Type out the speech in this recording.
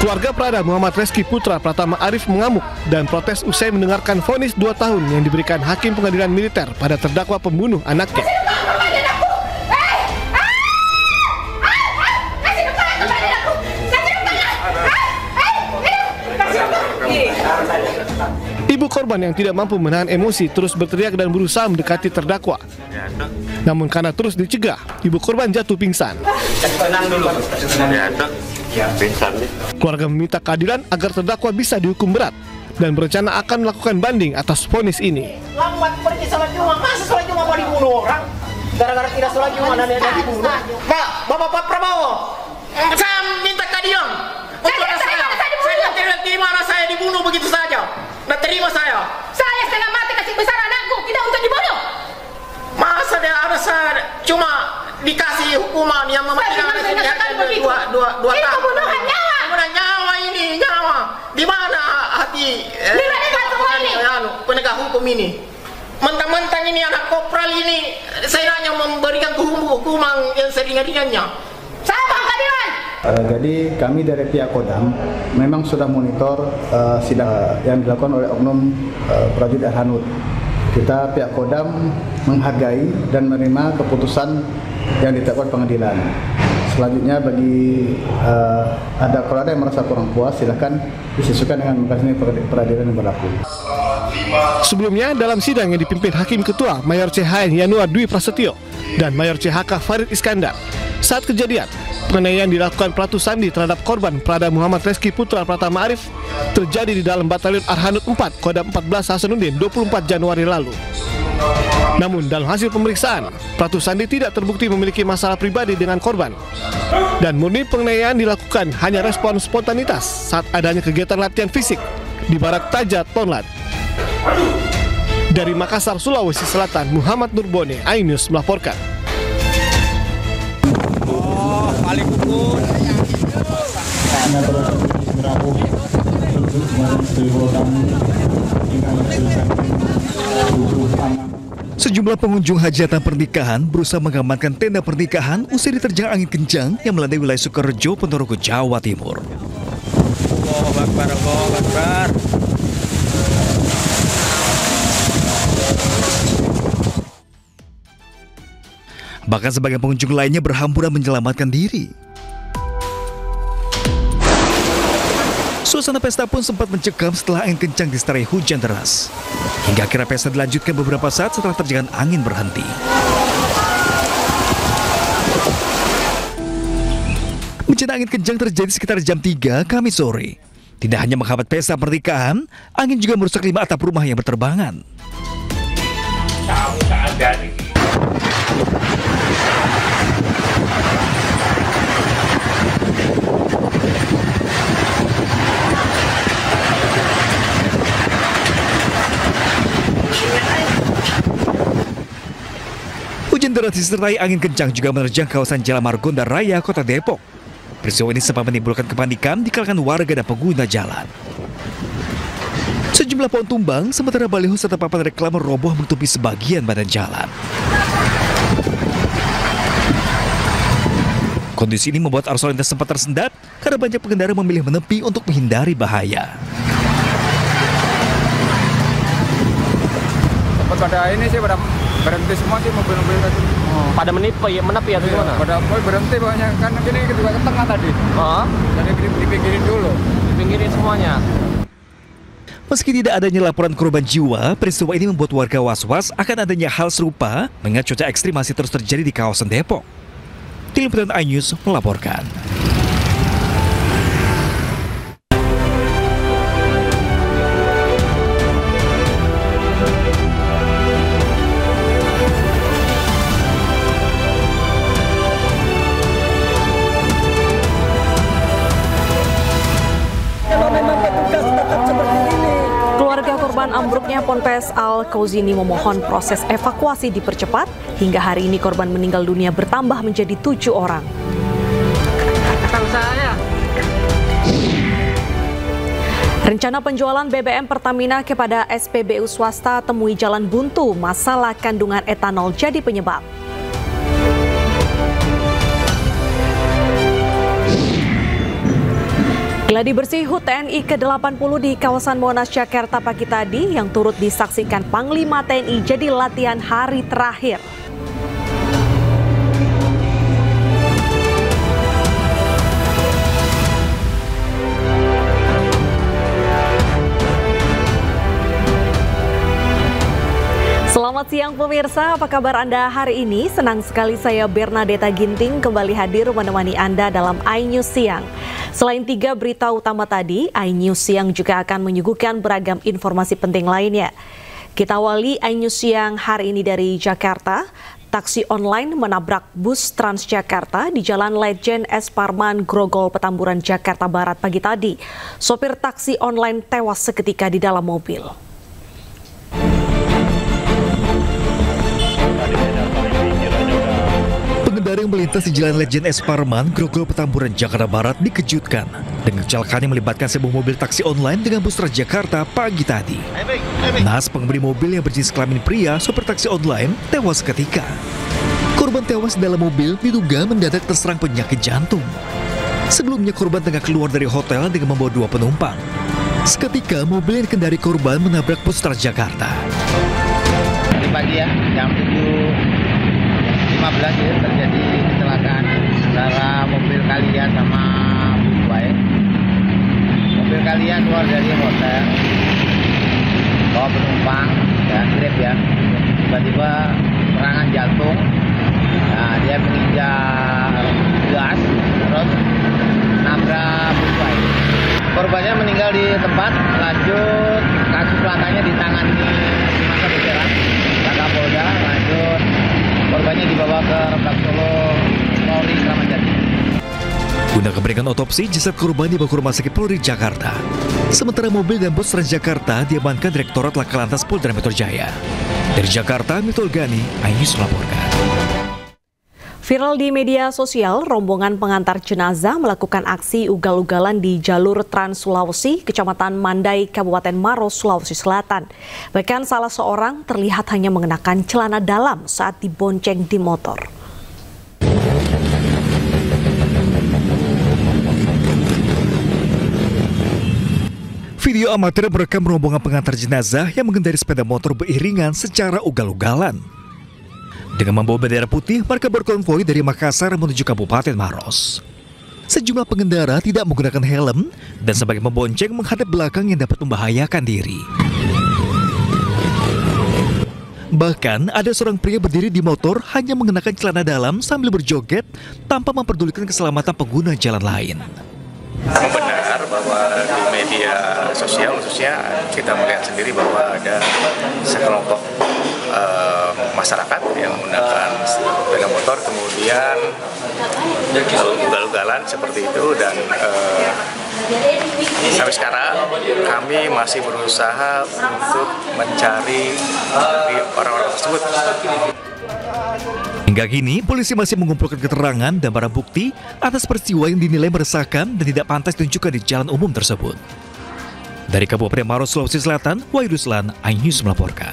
Keluarga Prada Muhammad Reski Putra Pratama Arif mengamuk dan protes usai mendengarkan vonis 2 tahun yang diberikan Hakim Pengadilan Militer pada terdakwa pembunuh anaknya. Ibu korban yang tidak mampu menahan emosi terus berteriak dan berusaha mendekati terdakwa. Namun karena terus dicegah, ibu korban jatuh pingsan. Tenang dulu. Pingsan. Keluarga meminta keadilan agar terdakwa bisa dihukum berat dan berencana akan melakukan banding atas vonis ini. Lambat pergi sholat Jumat, masa sholat Jumat mau dibunuh orang? Gara-gara tidak sholat Jumat dan dibunuh. Bapak Prabowo, saya minta keadilan untuk anak saya. Saya tidak terima anak saya dibunuh begitu saja. Tidak terima saya. Saya setengah mati kasih besar anakku, tidak untuk dibunuh. Masa dia anak saya cuma dikasih hukuman yang mematikan anak saya dua tahun. Pembunuhan nyawa. Pembunuhan nyawa ini, nyawa. Di mana hati penegak hukum ini? Mentang-mentang ini anak kopral ini, saya hanya memberikan hukuman yang seringan-ringannya. Saya mau keadilan. Jadi kami dari pihak Kodam memang sudah monitor sidang yang dilakukan oleh oknum prajurit Arhanud. Kita pihak Kodam menghargai dan menerima keputusan yang ditetapkan pengadilan. Selanjutnya bagi kalau ada yang merasa kurang puas, silakan disesuaikan dengan mekanisme peradilan yang berlaku. Sebelumnya dalam sidang yang dipimpin Hakim Ketua Mayor CHN Yanuar Dwi Prasetyo dan Mayor CHK Farid Iskandar, saat kejadian penganiayaan dilakukan Pratu Sandi terhadap korban Prada Muhammad Reski Putra Pratama Arif terjadi di dalam Batalion Arhanud 4 Kodam 14 Hasanuddin 24 Januari lalu. Namun dalam hasil pemeriksaan, Pratu Sandi tidak terbukti memiliki masalah pribadi dengan korban dan murni penganiayaan dilakukan hanya respon spontanitas saat adanya kegiatan latihan fisik di Barak Taja Tonlat. Dari Makassar, Sulawesi Selatan, Muhammad Nurbone, iNews melaporkan. Paling kukus. Sejumlah pengunjung hajatan pernikahan berusaha mengamankan tenda pernikahan usai diterjang angin kencang yang melandai wilayah Sukorejo, Ponorogo, Jawa Timur. Allahu Akbar, Allahu Akbar. Bahkan sebagian pengunjung lainnya berhamburan menyelamatkan diri. Suasana pesta pun sempat mencekam setelah angin kencang disertai hujan deras. Hingga akhirnya pesta dilanjutkan beberapa saat setelah terjangan angin berhenti. Bencana angin kencang terjadi sekitar jam 3 Kamis sore. Tidak hanya menghambat pesta pernikahan, angin juga merusak 5 atap rumah yang berterbangan. Hujan deras disertai angin kencang juga menerjang kawasan Jalan Margonda Raya, Kota Depok. Peristiwa ini sempat menimbulkan kepanikan di kalangan warga dan pengguna jalan. Sejumlah pohon tumbang, sementara baliho serta papan reklame roboh menutupi sebagian badan jalan. Kondisi ini membuat arus lalu lintas sempat tersendat karena banyak pengendara memilih menepi untuk menghindari bahaya. Sempat pada ini sih pada berhenti semua sih mobil-mobil tadi. Pada menepi atau gimana? Pada berhenti banyak kan gini juga ke tengah tadi. Jadi dipinggirin dulu. Dipinggirin semuanya. Meski tidak adanya laporan korban jiwa, peristiwa ini membuat warga was-was akan adanya hal serupa mengingat cuaca ekstrim masih terus terjadi di kawasan Depok. Tim Liputan iNews melaporkan. Ambruknya Ponpes Al-Kauzini memohon proses evakuasi dipercepat. Hingga hari ini korban meninggal dunia bertambah menjadi 7 orang. Rencana penjualan BBM Pertamina kepada SPBU swasta temui jalan buntu. Masalah kandungan etanol jadi penyebab. Gladi bersih HUT TNI ke-80 di kawasan Monas, Jakarta pagi tadi yang turut disaksikan Panglima TNI jadi latihan hari terakhir. Selamat siang pemirsa, apa kabar Anda hari ini? Senang sekali saya Bernadetta Ginting kembali hadir menemani Anda dalam iNews Siang. Selain 3 berita utama tadi, iNews Siang juga akan menyuguhkan beragam informasi penting lainnya. Kita awali iNews Siang hari ini dari Jakarta. Taksi online menabrak bus Transjakarta di Jalan Lejen S. Parman, Grogol, Petamburan, Jakarta Barat pagi tadi. Sopir taksi online tewas seketika di dalam mobil. Pengendara yang melintas di Jalan Lejen S. Parman, Grogol, Petamburan, Jakarta Barat dikejutkan dengan kecelakaan yang melibatkan sebuah mobil taksi online dengan bus Transjakarta pagi tadi. Naas pengemudi mobil yang berjenis kelamin pria, sopir taksi online, tewas seketika. Korban tewas dalam mobil diduga mendadak terserang penyakit jantung. Sebelumnya korban tengah keluar dari hotel dengan membawa 2 penumpang. Seketika mobil yang dikendari korban menabrak bus Transjakarta. Tadi pagi ya, jam 7.15 ya, terjadi kecelakaan antara mobil Kalian sama Busway. Mobil Kalian keluar dari hotel, bawa penumpang dan Grab ya, tiba-tiba serangan jantung. Nah, dia menginjak gas terus nabrak Busway. Korbannya meninggal di tempat, lanjut kasus lakanya ditangani di masa berjalan Kapolda, lanjut korbannya dibawa ke Rembang Solo, Polri Kramat Jati. Guna kebaikan otopsi, jasad korban dibawa ke Rumah Sakit Polri Jakarta. Sementara mobil dan bus Transjakarta diamankan Direktorat Laka Lantas Polda Metro Jaya. Dari Jakarta, Mitol Gani, iNews melaporkan. Viral di media sosial, rombongan pengantar jenazah melakukan aksi ugal-ugalan di jalur Trans Sulawesi, Kecamatan Mandai, Kabupaten Maros, Sulawesi Selatan. Bahkan salah seorang terlihat hanya mengenakan celana dalam saat dibonceng di motor. Video amatir merekam rombongan pengantar jenazah yang mengendari sepeda motor beriringan secara ugal-ugalan. Dengan membawa bendera putih, mereka berkonvoi dari Makassar menuju Kabupaten Maros. Sejumlah pengendara tidak menggunakan helm dan sebagai membonceng menghadap belakang yang dapat membahayakan diri. Bahkan ada seorang pria berdiri di motor hanya mengenakan celana dalam sambil berjoget tanpa memperdulikan keselamatan pengguna jalan lain. Benar bahwa di media sosial khususnya kita melihat sendiri bahwa ada sekelompok masyarakat yang menggunakan sepeda motor kemudian ugal-ugalan seperti itu, dan sampai sekarang kami masih berusaha untuk mencari orang-orang tersebut. Hingga kini, polisi masih mengumpulkan keterangan dan barang bukti atas peristiwa yang dinilai meresahkan dan tidak pantas ditunjukkan di jalan umum tersebut. Dari Kabupaten Maros, Sulawesi Selatan, Wahyu Ruslan, iNews melaporkan.